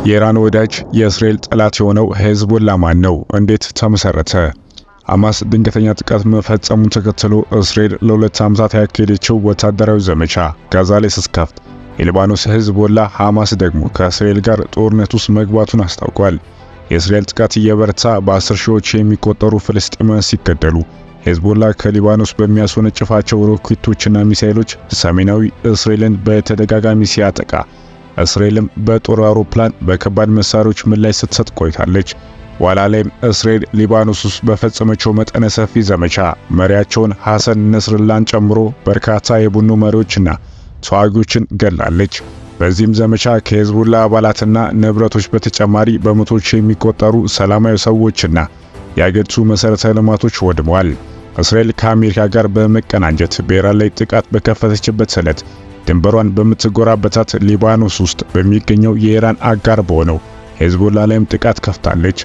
የኢራን ወዳጅ የእስራኤል ጠላት የሆነው ሄዝቦላ ማን ነው? እንዴት ተመሰረተ? ሐማስ ድንገተኛ ጥቃት መፈጸሙን ተከትሎ እስራኤል ለ2 ዓመታት ያካሄደችው ወታደራዊ ዘመቻ ጋዛ ላይ ስትከፍት፣ የሊባኖስ ሄዝቦላ ሐማስ ደግሞ ከእስራኤል ጋር ጦርነት ውስጥ መግባቱን አስታውቋል። የእስራኤል ጥቃት እየበረታ በ10 ሺዎች የሚቆጠሩ ፍልስጤማውያን ሲገደሉ፣ ሄዝቦላ ከሊባኖስ በሚያስወነጭፋቸው ሮኬቶችና ሚሳኤሎች ሰሜናዊ እስራኤልን በተደጋጋሚ ሲያጠቃ፣ እስራኤልም በጦር አውሮፕላን በከባድ መሳሪያዎች ምላሽ ስትሰጥ ቆይታለች። ኋላ ላይም እስራኤል ሊባኖስ ውስጥ በፈጸመችው መጠነ ሰፊ ዘመቻ መሪያቸውን ሐሰን ነስረላን ጨምሮ በርካታ የቡድኑ መሪዎችና ተዋጊዎችን ገላለች። በዚህም ዘመቻ ከሄዝቦላ አባላትና ንብረቶች በተጨማሪ በመቶዎች የሚቆጠሩ ሰላማዊ ሰዎችና የአገሪቱ መሠረተ ልማቶች ወድመዋል። እስራኤል ከአሜሪካ ጋር በመቀናጀት በኢራን ላይ ጥቃት በከፈተችበት ዕለት ድንበሯን በምትጎራበታት ሊባኖስ ውስጥ በሚገኘው የኢራን አጋር በሆነው ሄዝቦላ ላይም ጥቃት ከፍታለች።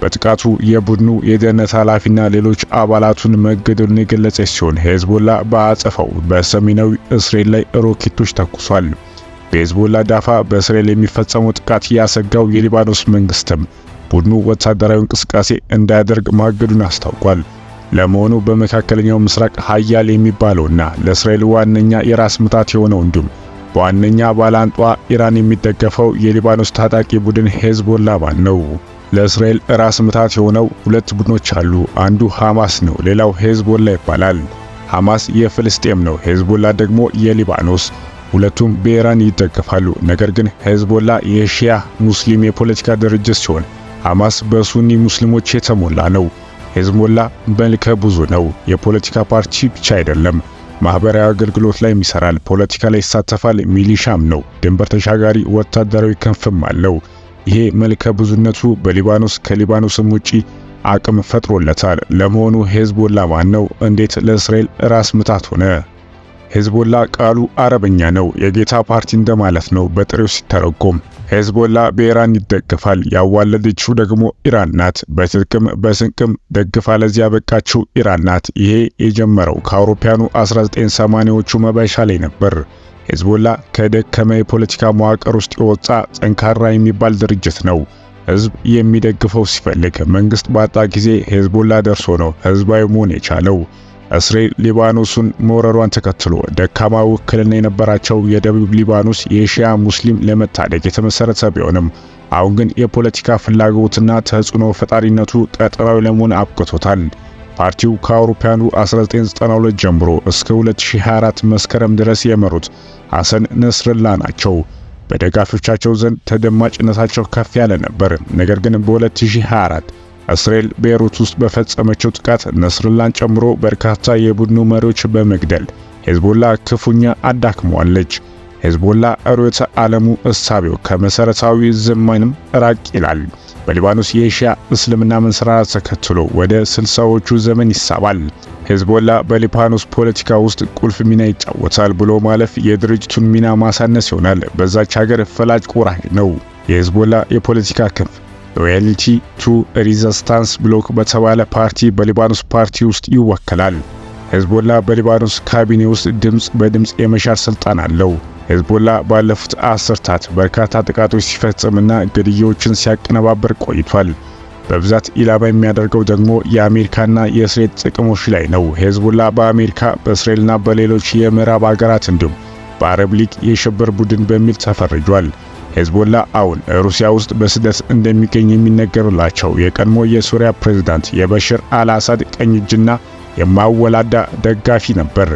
በጥቃቱ የቡድኑ የደህንነት ኃላፊና ሌሎች አባላቱን መገደሉን የገለጸች ሲሆን ሄዝቦላ በአጸፋው በሰሜናዊ እስራኤል ላይ ሮኬቶች ተኩሷል። በሄዝቦላ ዳፋ በእስራኤል የሚፈጸመው ጥቃት ያሰጋው የሊባኖስ መንግስትም ቡድኑ ወታደራዊ እንቅስቃሴ እንዳያደርግ ማገዱን አስታውቋል። ለመሆኑ በመካከለኛው ምስራቅ ኃያል የሚባለውና ለእስራኤል ዋነኛ የራስ ምታት የሆነው እንዲሁም በዋነኛ ባላንጧ ኢራን የሚደገፈው የሊባኖስ ታጣቂ ቡድን ሄዝቦላ ማን ነው? ለእስራኤል ራስ ምታት የሆነው ሁለት ቡድኖች አሉ። አንዱ ሐማስ ነው፣ ሌላው ሄዝቦላ ይባላል። ሐማስ የፍልስጤም ነው፣ ሄዝቦላ ደግሞ የሊባኖስ። ሁለቱም በኢራን ይደገፋሉ። ነገር ግን ሄዝቦላ የሺያ ሙስሊም የፖለቲካ ድርጅት ሲሆን ሐማስ በሱኒ ሙስሊሞች የተሞላ ነው። ሄዝቦላ መልከ ብዙ ነው። የፖለቲካ ፓርቲ ብቻ አይደለም፣ ማህበራዊ አገልግሎት ላይ ይሰራል፣ ፖለቲካ ላይ ይሳተፋል፣ ሚሊሻም ነው፣ ድንበር ተሻጋሪ ወታደራዊ ክንፍም አለው። ይሄ መልከ ብዙነቱ በሊባኖስ ከሊባኖስም ውጪ አቅም ፈጥሮለታል። ለመሆኑ ሄዝቦላ ማን ነው? እንዴት ለእስራኤል ራስ ምታት ሆነ? ሄዝቦላ ቃሉ አረበኛ ነው፣ የጌታ ፓርቲ እንደማለት ነው በጥሬው ሲተረጎም። ሄዝቦላ በኢራን ይደገፋል፣ ያዋለደችው ደግሞ ኢራን ናት። በትጥቅም በስንቅም ደግፋ ለዚያ ያበቃችው ኢራን ናት። ይሄ የጀመረው ከአውሮፓውያኑ 1980ዎቹ መባሻ ላይ ነበር። ሄዝቦላ ከደከመ የፖለቲካ መዋቅር ውስጥ የወጣ ጠንካራ የሚባል ድርጅት ነው። ህዝብ የሚደግፈው ሲፈልግ፣ መንግስት ባጣ ጊዜ ሄዝቦላ ደርሶ ነው ህዝባዊ መሆን የቻለው። እስራኤል ሊባኖሱን መውረሯን ተከትሎ ደካማ ውክልና የነበራቸው የደቡብ ሊባኖስ የሺያ ሙስሊም ለመታደግ የተመሰረተ ቢሆንም አሁን ግን የፖለቲካ ፍላጎትና ተጽዕኖ ፈጣሪነቱ ቀጠናዊ ለመሆን አብቅቶታል። ፓርቲው ከአውሮፓውያኑ 1992 ጀምሮ እስከ 2024 መስከረም ድረስ የመሩት ሐሰን ነስረላ ናቸው። በደጋፊዎቻቸው ዘንድ ተደማጭነታቸው ከፍ ያለ ነበር። ነገር ግን በ2024 እስራኤል ቤይሩት ውስጥ በፈጸመችው ጥቃት ነስረላን ጨምሮ በርካታ የቡድኑ መሪዎች በመግደል ሄዝቦላ ክፉኛ አዳክሟለች። ሄዝቦላ ርዕዮተ ዓለሙ እሳቤው ከመሰረታዊ ዘመንም ራቅ ይላል። በሊባኖስ የሺያ እስልምና መንሰራራት ተከትሎ ወደ 60ዎቹ ዘመን ይሳባል። ሄዝቦላ በሊባኖስ ፖለቲካ ውስጥ ቁልፍ ሚና ይጫወታል ብሎ ማለፍ የድርጅቱን ሚና ማሳነስ ይሆናል። በዛች ሀገር ፈላጭ ቆራጭ ነው። የሄዝቦላ የፖለቲካ ክንፍ ሎያልቲ ቱ ሪዚስታንስ ብሎክ በተባለ ፓርቲ በሊባኖስ ፓርቲ ውስጥ ይወከላል። ሄዝቦላ በሊባኖስ ካቢኔ ውስጥ ድምጽ በድምጽ የመሻር ስልጣን አለው። ሄዝቦላ ባለፉት አስርታት በርካታ ጥቃቶች ሲፈጽምና ግድያዎችን ሲያቀነባብር ቆይቷል። በብዛት ኢላማ የሚያደርገው ደግሞ የአሜሪካና የእስራኤል ጥቅሞች ላይ ነው። ሄዝቦላ በአሜሪካ በእስራኤልና በሌሎች የምዕራብ ሀገራት እንዲሁም በአረብ ሊግ የሽብር ቡድን በሚል ተፈርጇል። ሄዝቦላ አሁን ሩሲያ ውስጥ በስደት እንደሚገኝ የሚነገርላቸው የቀድሞ የሶሪያ ፕሬዝዳንት የበሽር አልአሳድ ቀኝ እጅና የማወላዳ ደጋፊ ነበር።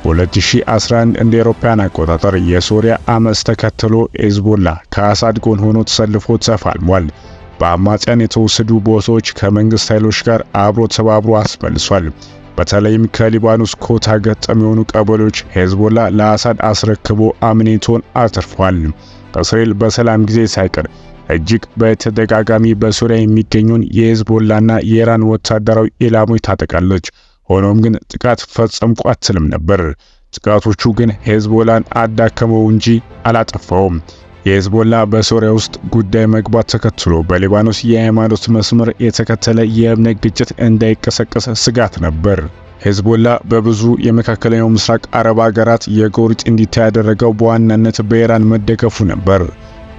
በ2011 እንደ አውሮፓውያን አቆጣጠር የሶሪያ አመጽ ተከትሎ ሄዝቦላ ከአሳድ ጎን ሆኖ ተሰልፎ ተፋልሟል። በአማጽያን የተወሰዱ ቦታዎች ከመንግስት ኃይሎች ጋር አብሮ ተባብሮ አስመልሷል። በተለይም ከሊባኖስ ኮታ ገጠም የሆኑ ቀበሌዎች ሄዝቦላ ለአሳድ አስረክቦ አምኔቶን አትርፏል። እስራኤል በሰላም ጊዜ ሳይቀር እጅግ በተደጋጋሚ በሶሪያ የሚገኙን የሄዝቦላና የኢራን ወታደራዊ ኢላማዎች ታጠቃለች። ሆኖም ግን ጥቃት ፈጸምኩ አትልም ነበር። ጥቃቶቹ ግን ሄዝቦላን አዳከመው እንጂ አላጠፋውም። የሄዝቦላ በሶሪያ ውስጥ ጉዳይ መግባት ተከትሎ በሊባኖስ የሃይማኖት መስመር የተከተለ የእምነት ግጭት እንዳይቀሰቀስ ስጋት ነበር። ሄዝቦላ በብዙ የመካከለኛው ምስራቅ አረብ ሀገራት የጎሪጥ እንዲታይ ያደረገው በዋናነት በኢራን መደገፉ ነበር።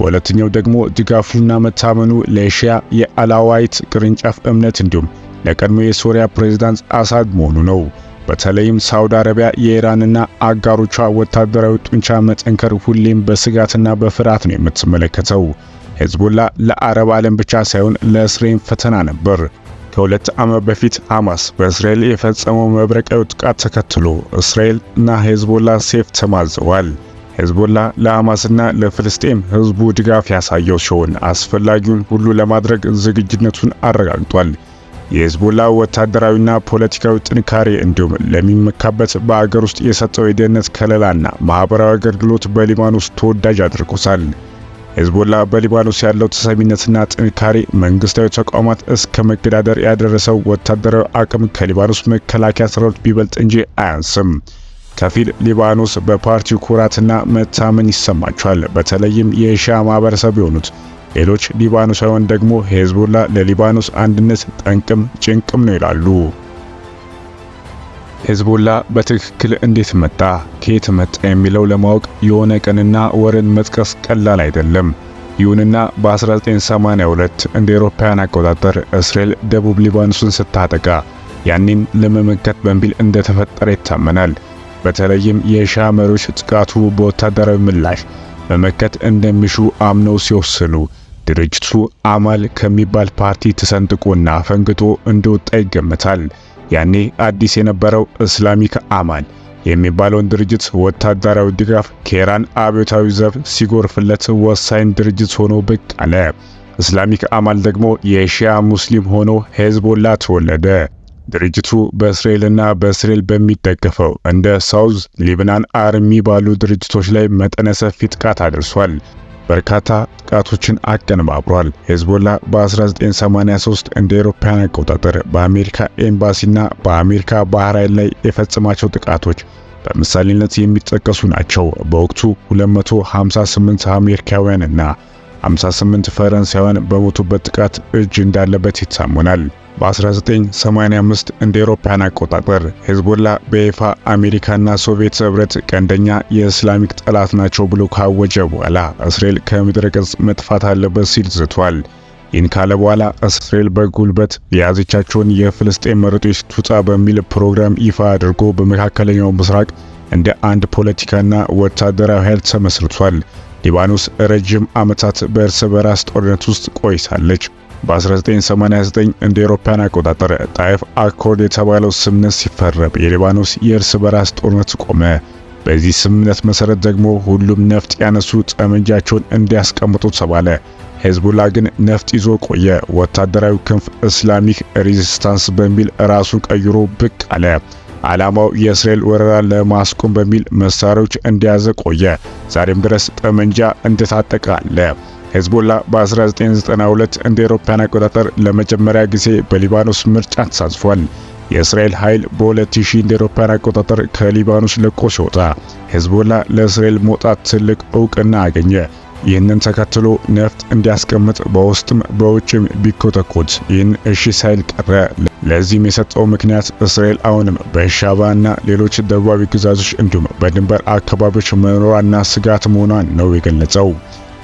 በሁለተኛው ደግሞ ድጋፉና መታመኑ ለሺያ የአላዋይት ቅርንጫፍ እምነት እንዲሁም ለቀድሞ የሶሪያ ፕሬዝዳንት አሳድ መሆኑ ነው። በተለይም ሳውዲ አረቢያ የኢራንና አጋሮቿ ወታደራዊ ጡንቻ መጠንከር ሁሌም በስጋትና በፍርሃት ነው የምትመለከተው። ሄዝቦላ ለአረብ ዓለም ብቻ ሳይሆን ለእስራኤል ፈተና ነበር። ከሁለት ዓመት በፊት ሐማስ በእስራኤል የፈጸመው መብረቃዊ ጥቃት ተከትሎ እስራኤል እና ሄዝቦላ ሴፍ ተማዘዋል። ሄዝቦላ ለሐማስና ለፍልስጤም ሕዝቡ ድጋፍ ያሳየው ሲሆን አስፈላጊውን ሁሉ ለማድረግ ዝግጁነቱን አረጋግጧል። የሄዝቦላ ወታደራዊና ፖለቲካዊ ጥንካሬ እንዲሁም ለሚመካበት በአገር ውስጥ የሰጠው የደህንነት ከለላና ማህበራዊ አገልግሎት በሊባኖስ ተወዳጅ አድርጎታል። ሄዝቦላ በሊባኖስ ያለው ተሰሚነትና ጥንካሬ መንግስታዊ ተቋማት እስከ መገዳደር ያደረሰው ወታደራዊ አቅም ከሊባኖስ መከላከያ ሰራዊት ቢበልጥ እንጂ አያንስም። ከፊል ሊባኖስ በፓርቲው ኩራትና መታመን ይሰማቸዋል። በተለይም የሺያ ማህበረሰብ የሆኑት ሌሎች ሊባኖሳውያን ደግሞ ሄዝቦላ ለሊባኖስ አንድነት ጠንቅም ጭንቅም ነው ይላሉ። ሄዝቦላ በትክክል እንዴት መጣ፣ ከየት መጣ የሚለው ለማወቅ የሆነ ቀንና ወርን መጥቀስ ቀላል አይደለም። ይሁንና በ1982 እንደ አውሮፓውያን አቆጣጠር እስራኤል ደቡብ ሊባኖስን ስታጠቃ ያኔን ለመመከት በሚል እንደተፈጠረ ይታመናል። በተለይም የሺያ መሪዎች ጥቃቱ በወታደራዊ ምላሽ መመከት እንደሚሹ አምነው ሲወስኑ ድርጅቱ አማል ከሚባል ፓርቲ ተሰንጥቆና ፈንግጦ እንደወጣ ይገመታል። ያኔ አዲስ የነበረው እስላሚክ አማል የሚባለውን ድርጅት ወታደራዊ ድጋፍ ከኢራን አብዮታዊ ዘብ ሲጎርፍለት ወሳኝ ድርጅት ሆኖ ብቅ አለ። እስላሚክ አማል ደግሞ የሺያ ሙስሊም ሆኖ ሄዝቦላ ተወለደ። ድርጅቱ በእስራኤልና በእስራኤል በሚደገፈው እንደ ሳውዝ ሊባኖን አርሚ ባሉ ድርጅቶች ላይ መጠነ ሰፊ ጥቃት አድርሷል። በርካታ ጥቃቶችን አቀነባብሯል። ሄዝቦላ በ1983 እንደ አውሮፓውያን አቆጣጠር በአሜሪካ ኤምባሲና በአሜሪካ ባህር ኃይል ላይ የፈጸማቸው ጥቃቶች በምሳሌነት የሚጠቀሱ ናቸው። በወቅቱ 258 አሜሪካውያንና 58 ፈረንሳውያን በሞቱበት ጥቃት እጅ እንዳለበት ይታመናል። በ1985 እንደ አውሮፓውያን አቆጣጠር ሄዝቦላ በይፋ አሜሪካና ሶቪየት ህብረት ቀንደኛ የእስላሚክ ጠላት ናቸው ብሎ ካወጀ በኋላ እስራኤል ከምድረ ገጽ መጥፋት አለበት ሲል ዝቷል። ይህን ካለ በኋላ እስራኤል በጉልበት የያዘቻቸውን የፍልስጤም መሬቶች ትውጣ በሚል ፕሮግራም ይፋ አድርጎ በመካከለኛው ምስራቅ እንደ አንድ ፖለቲካና ወታደራዊ ኃይል ተመስርቷል። ሊባኖስ ረጅም ዓመታት በእርስ በራስ ጦርነት ውስጥ ቆይታለች። በ1989 እንደ አውሮፓውያን አቆጣጠር ጣይፍ አኮርድ የተባለው ስምምነት ሲፈረም የሊባኖስ የእርስ በራስ ጦርነት ቆመ። በዚህ ስምምነት መሰረት ደግሞ ሁሉም ነፍጥ ያነሱ ጠመንጃቸውን እንዲያስቀምጡ ተባለ። ሄዝቦላ ግን ነፍጥ ይዞ ቆየ። ወታደራዊ ክንፍ እስላሚክ ሬዚስታንስ በሚል ራሱን ቀይሮ ብቅ አለ። ዓላማው የእስራኤል ወረራ ለማስቆም በሚል መሳሪያዎች እንደያዘ ቆየ። ዛሬም ድረስ ጠመንጃ እንደታጠቀ አለ። ሄዝቦላ በ1992 እንደ አውሮፓውያን አቆጣጠር ለመጀመሪያ ጊዜ በሊባኖስ ምርጫ ተሳትፏል። የእስራኤል ኃይል በ2000 እንደ አውሮፓውያን አቆጣጠር ከሊባኖስ ለቆ ሲወጣ ሄዝቦላ ለእስራኤል መውጣት ትልቅ ዕውቅና አገኘ። ይህንን ተከትሎ ነፍጥ እንዲያስቀምጥ በውስጥም በውጭም ቢኮተኮት ይህን እሺ ሳይል ቀረ። ለዚህም የሰጠው ምክንያት እስራኤል አሁንም በሻባና ሌሎች ደቡባዊ ግዛቶች እንዲሁም በድንበር አካባቢዎች መኖሯና ስጋት መሆኗን ነው የገለጸው።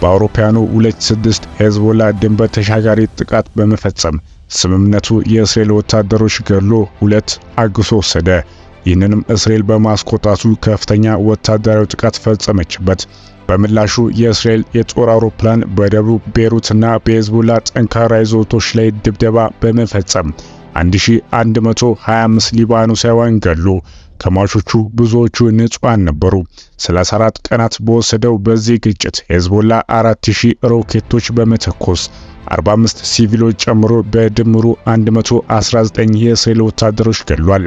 በአውሮፓውያኑ 2006 ሄዝቦላ ድንበር ተሻጋሪ ጥቃት በመፈጸም ስምምነቱ የእስራኤል ወታደሮች ገድሎ 2 አግሶ ወሰደ። ይህንንም እስራኤል በማስቆጣቱ ከፍተኛ ወታደራዊ ጥቃት ፈጸመችበት። በምላሹ የእስራኤል የጦር አውሮፕላን በደቡብ ቤሩትና በሄዝቦላ ጠንካራ ይዞታዎች ላይ ድብደባ በመፈጸም 1125 ሊባኖሳውያን ገድሎ ከሟቾቹ ብዙዎቹ ንጹሃን ነበሩ። 34 ቀናት በወሰደው በዚህ ግጭት ሄዝቦላ 4000 ሮኬቶች በመተኮስ 45 ሲቪሎች ጨምሮ በድምሩ 119 የእስራኤል ወታደሮች ገድሏል።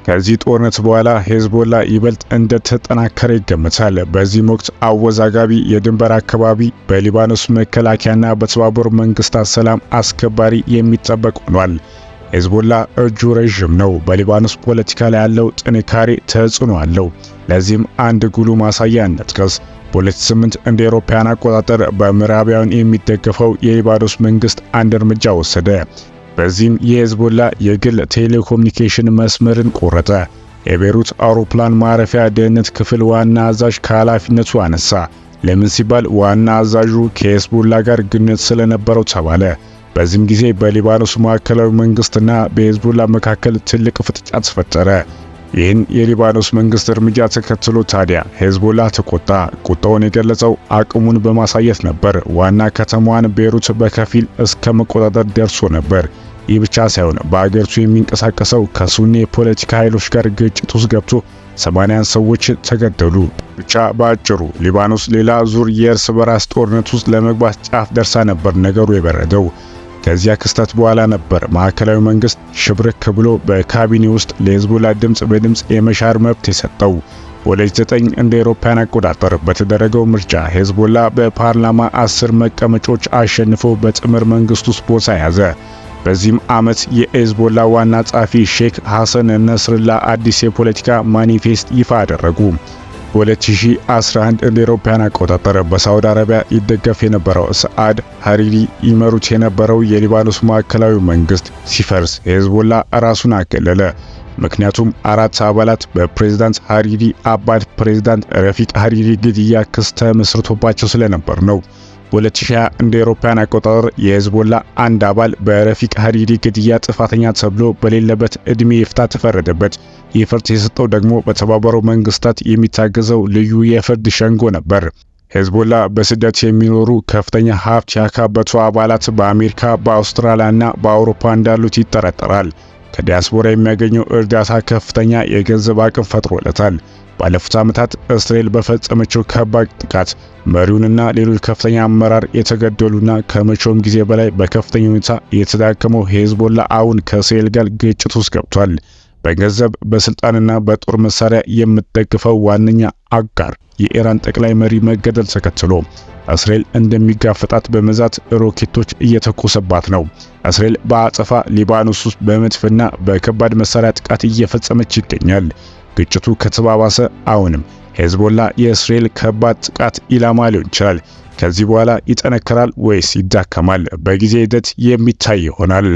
ከዚህ ጦርነት በኋላ ሄዝቦላ ይበልጥ እንደተጠናከረ ይገመታል። በዚህም ወቅት አወዛጋቢ የድንበር አካባቢ በሊባኖስ መከላከያና በተባበሩት መንግስታት ሰላም አስከባሪ የሚጠበቅ ሆኗል። ሄዝቦላ እጁ ረዥም ነው። በሊባኖስ ፖለቲካ ላይ ያለው ጥንካሬ ተጽዕኖ አለው። ለዚህም አንድ ጉሉ ማሳያ እንጥቀስ። በ2008 እንደ አውሮፓውያን አቆጣጠር በምዕራባውያን የሚደገፈው የሊባኖስ መንግስት አንድ እርምጃ ወሰደ። በዚህም የሄዝቦላ የግል ቴሌኮሙኒኬሽን መስመርን ቆረጠ። የቤሩት አውሮፕላን ማረፊያ ደህንነት ክፍል ዋና አዛዥ ከኃላፊነቱ አነሳ። ለምን ሲባል ዋና አዛዡ ከሄዝቦላ ጋር ግንኙነት ስለነበረው ተባለ። በዚህም ጊዜ በሊባኖስ ማዕከላዊ መንግስትና በሄዝቦላ መካከል ትልቅ ፍጥጫ ተፈጠረ። ይህን የሊባኖስ መንግስት እርምጃ ተከትሎ ታዲያ ሄዝቦላ ተቆጣ። ቁጣውን የገለጸው አቅሙን በማሳየት ነበር። ዋና ከተማዋን ቤይሩት በከፊል እስከ መቆጣጠር ደርሶ ነበር። ይህ ብቻ ሳይሆን በአገሪቱ የሚንቀሳቀሰው ከሱኒ የፖለቲካ ኃይሎች ጋር ግጭት ውስጥ ገብቶ 80 ሰዎች ተገደሉ። ብቻ በአጭሩ ሊባኖስ ሌላ ዙር የእርስ በራስ ጦርነት ውስጥ ለመግባት ጫፍ ደርሳ ነበር ነገሩ የበረደው። ከዚያ ክስተት በኋላ ነበር ማዕከላዊ መንግስት ሽብርክ ብሎ በካቢኔ ውስጥ ለሄዝቦላ ድምጽ በድምጽ የመሻር መብት የሰጠው። በ2009 እንደ አውሮፓውያን አቆጣጠር በተደረገው ምርጫ ሄዝቦላ በፓርላማ 10 መቀመጫዎች አሸንፎ በጥምር መንግስት ውስጥ ቦታ ያዘ። በዚህም ዓመት የሄዝቦላ ዋና ጸሐፊ ሼክ ሐሰን ነስርላ አዲስ የፖለቲካ ማኒፌስት ይፋ አደረጉ። በ2011 እንደ አውሮፓውያን አቆጣጠር በሳውዲ አረቢያ ይደገፍ የነበረው ሰዓድ ሐሪሪ ይመሩት የነበረው የሊባኖስ ማዕከላዊ መንግስት ሲፈርስ ሄዝቦላ ራሱን አገለለ። ምክንያቱም 4 አባላት በፕሬዝዳንት ሐሪሪ አባድ ፕሬዝዳንት ረፊቅ ሐሪሪ ግድያ ክስ ተመስርቶባቸው ስለነበር ነው። በ2020 እንደ አውሮፓውያን አቆጣጠር የሄዝቦላ አንድ አባል በረፊቅ ሐሪሪ ግድያ ጥፋተኛ ተብሎ በሌለበት እድሜ ይፍታ ተፈረደበት። ይህ ፍርድ የሰጠው ደግሞ በተባበሩት መንግስታት የሚታገዘው ልዩ የፍርድ ሸንጎ ነበር። ሄዝቦላ በስደት የሚኖሩ ከፍተኛ ሀብት ያካበቱ አባላት በአሜሪካ፣ በአውስትራሊያና በአውሮፓ እንዳሉት ይጠረጠራል። ከዲያስፖራ የሚያገኘው እርዳታ ከፍተኛ የገንዘብ አቅም ፈጥሮለታል። ባለፉት ዓመታት እስራኤል በፈጸመችው ከባድ ጥቃት መሪውንና ሌሎች ከፍተኛ አመራር የተገደሉና ከመቼውም ጊዜ በላይ በከፍተኛ ሁኔታ የተዳከመው ሄዝቦላ አሁን ከእስራኤል ጋር ግጭት ውስጥ ገብቷል። በገንዘብ በስልጣንና በጦር መሳሪያ የምትደግፈው ዋነኛ አጋር የኢራን ጠቅላይ መሪ መገደል ተከትሎ እስራኤል እንደሚጋፈጣት በመዛት ሮኬቶች እየተኮሰባት ነው። እስራኤል በአጸፋ ሊባኖስ ውስጥ በመድፍና በከባድ መሳሪያ ጥቃት እየፈጸመች ይገኛል። ግጭቱ ከተባባሰ አሁንም ሄዝቦላ የእስራኤል ከባድ ጥቃት ኢላማ ሊሆን ይችላል። ከዚህ በኋላ ይጠነከራል ወይስ ይዳከማል? በጊዜ ሂደት የሚታይ ይሆናል።